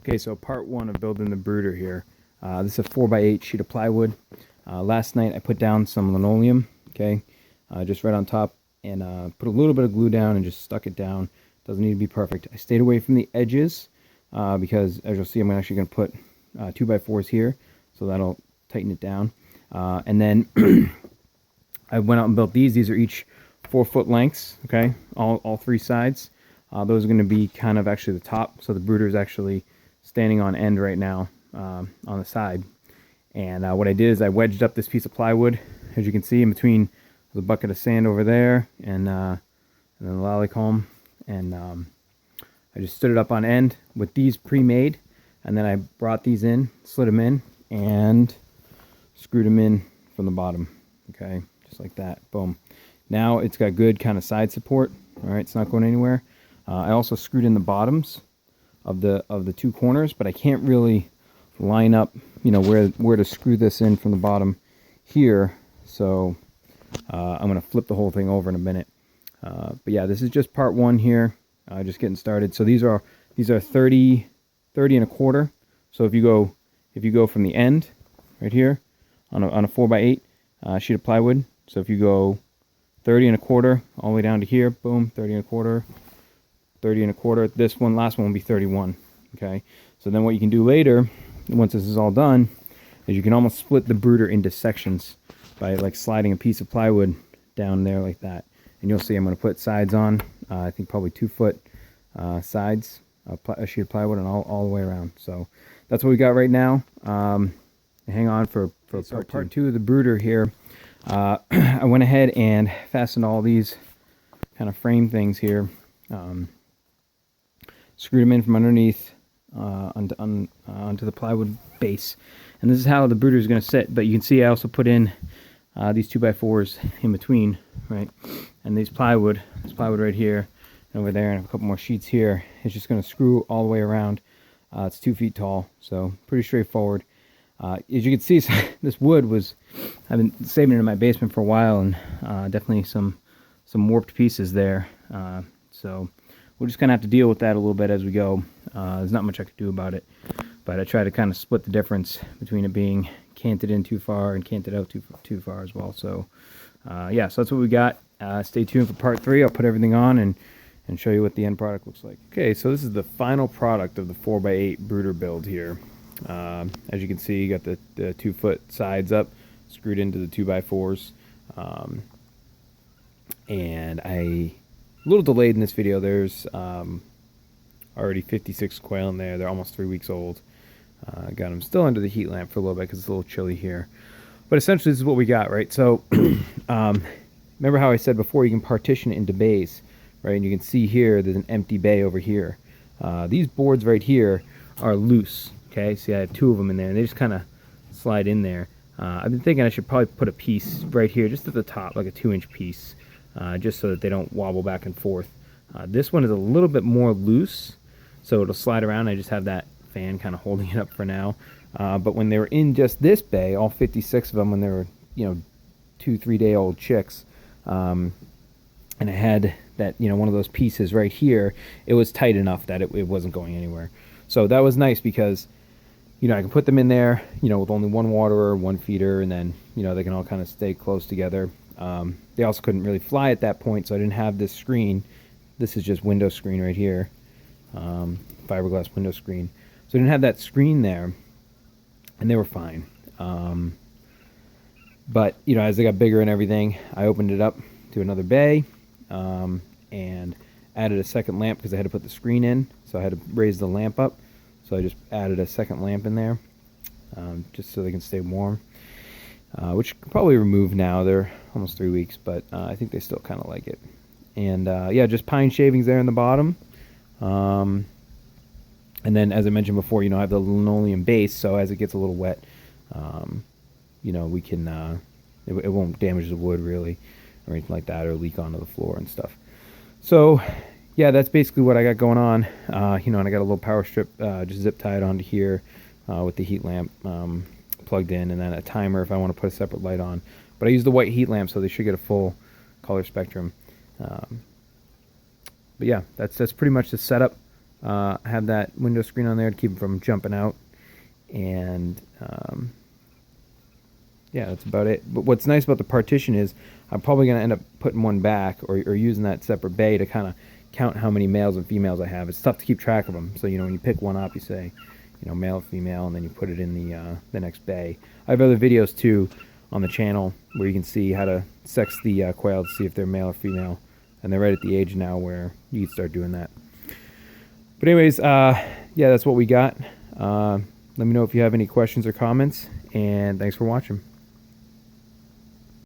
Okay, so part one of building the brooder here. This is a 4x8 sheet of plywood. Last night I put down some linoleum, okay, just right on top, and put a little bit of glue down and just stuck it down. Doesn't need to be perfect. I stayed away from the edges because, as you'll see, I'm actually going to put 2x4s here, so that'll tighten it down. And then I went out and built these. These are each 4-foot lengths, okay, all three sides. Those are going to be kind of actually the top, so the brooder is actually standing on end right now on the side. And what I did is I wedged up this piece of plywood, as you can see, in between the bucket of sand over there and then the lollipop, and I just stood it up on end with these pre-made, and then I brought these in, slid them in, and screwed them in from the bottom, okay, just like that. Boom. Now it's got good kind of side support. All right, it's not going anywhere. I also screwed in the bottoms of the two corners, but I can't really line up, you know, where to screw this in from the bottom here. So I'm going to flip the whole thing over in a minute. But yeah, this is just part one here, just getting started. So these are 30 and a quarter. So if you go from the end right here on a 4x8 sheet of plywood. So if you go 30 and a quarter all the way down to here, boom, 30 and a quarter, 30 and a quarter. This one, last one will be 31. Okay. So then what you can do later, once this is all done, is you can almost split the brooder into sections by like sliding a piece of plywood down there like that. And you'll see I'm going to put sides on, I think probably 2-foot sides, a sheet of plywood, and all the way around. So that's what we got right now. Hang on for part two of the brooder here. I went ahead and fastened all these kind of frame things here. Screwed them in from underneath onto the plywood base, and this is how the brooder is going to sit. But you can see I also put in these 2x4s in between, right? And this plywood right here and over there, and a couple more sheets here. It's just going to screw all the way around. It's 2 feet tall, so pretty straightforward. As you can see, this wood I've been saving it in my basement for a while, and definitely some warped pieces there. So we'll just kind of have to deal with that a little bit as we go. There's not much I could do about it, but I try to kind of split the difference between it being canted in too far and canted out too far as well. So yeah, so that's what we got. Stay tuned for part 3. I'll put everything on and show you what the end product looks like. Okay, so this is the final product of the 4x8 brooder build here. As you can see, you got the 2-foot sides up, screwed into the 2x4s. And a little delayed in this video. There's already 56 quail in there. They're almost 3 weeks old. Got them still under the heat lamp for a little bit because it's a little chilly here. But essentially, this is what we got, right? So, remember how I said before you can partition it into bays, right? And you can see here, there's an empty bay over here. These boards right here are loose, okay? See, I have 2 of them in there, and they just kind of slide in there. I've been thinking I should probably put a piece right here, just at the top, like a 2-inch piece, just so that they don't wobble back and forth. This one is a little bit more loose, so it'll slide around. I just have that fan kind of holding it up for now. But when they were in just this bay, all 56 of them, when they were, 2-3 day old chicks, and I had that, one of those pieces right here, it was tight enough that it wasn't going anywhere. So that was nice because, I can put them in there, with only one waterer, one feeder, and then, they can all kind of stay close together. They also couldn't really fly at that point, so I didn't have this screen. This is just window screen right here, fiberglass window screen. So I didn't have that screen there, and they were fine. But, as they got bigger and everything, I opened it up to another bay, and added a second lamp because I had to put the screen in, so I had to raise the lamp up. So I just added a second lamp in there, just so they can stay warm, which can probably remove now. They're almost 3 weeks, but I think they still kind of like it. And yeah, just pine shavings there in the bottom. And then, as I mentioned before, I have the linoleum base, so as it gets a little wet, we can, it won't damage the wood really, or anything like that, or leak onto the floor and stuff. So, yeah, that's basically what I got going on. And I got a little power strip just zip tied onto here with the heat lamp plugged in, and then a timer if I want to put a separate light on. But I use the white heat lamp, so they should get a full color spectrum. But yeah, that's pretty much the setup. I have that window screen on there to keep them from jumping out. And yeah, that's about it. But what's nice about the partition is I'm probably going to end up putting one back, or using that separate bay to kind of count how many males and females I have. It's tough to keep track of them. So, when you pick one up, you say, male, female, and then you put it in the next bay. I have other videos too on the channel where you can see how to sex the quail to see if they're male or female. And they're right at the age now where you can start doing that. But anyways, yeah, that's what we got. Let me know if you have any questions or comments, and thanks for watching.